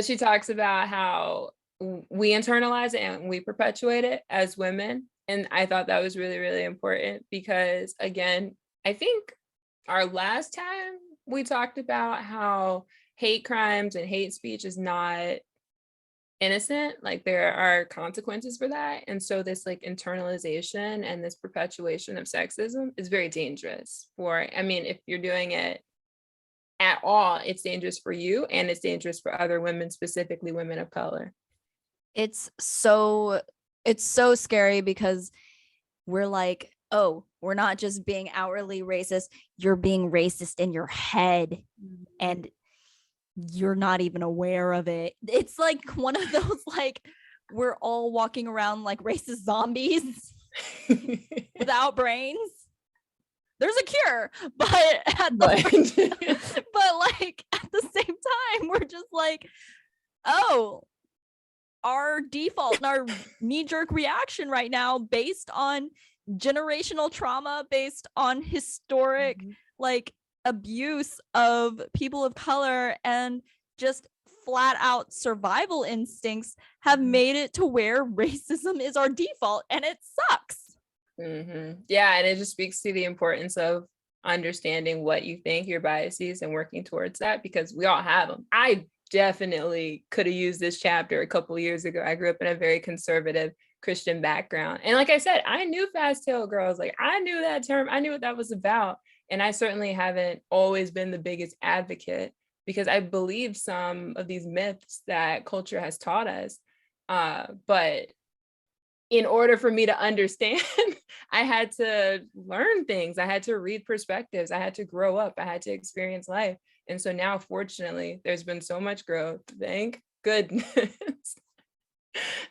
She talks about how we internalize it and we perpetuate it as women. And I thought that was really, really important because, again, I think our last time we talked about how hate crimes and hate speech is not innocent, like there are consequences for that. And so this like internalization and this perpetuation of sexism is very dangerous for, I mean, if you're doing it at all, it's dangerous for you and it's dangerous for other women, specifically women of color. It's so scary because we're like, oh, we're not just being outwardly racist, you're being racist in your head and you're not even aware of it. It's like one of those, like, we're all walking around like racist zombies without brains. There's a cure, but but like at the same time, we're just like, oh, our default and our knee-jerk reaction right now based on generational trauma, based on historic like abuse of people of color and just flat out survival instincts have made it to where racism is our default, and it sucks. Yeah, and it just speaks to the importance of understanding what you think, your biases, and working towards that, because we all have them. I definitely could have used this chapter a couple of years ago. I grew up in a very conservative Christian background. And like I said, I knew fast tail girls. Like I knew that term. I knew what that was about. And I certainly haven't always been the biggest advocate because I believe some of these myths that culture has taught us. But in order for me to understand, I had to learn things. I had to read perspectives. I had to grow up. I had to experience life. And so now, fortunately, there's been so much growth. Thank goodness.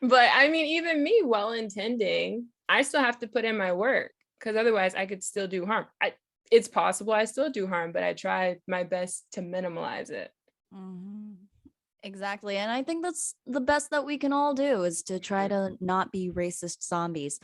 But I mean, even me, well-intending, I still have to put in my work because otherwise I could still do harm. It's possible I still do harm, but I try my best to minimize it. Exactly. And I think that's the best that we can all do is to try to not be racist zombies.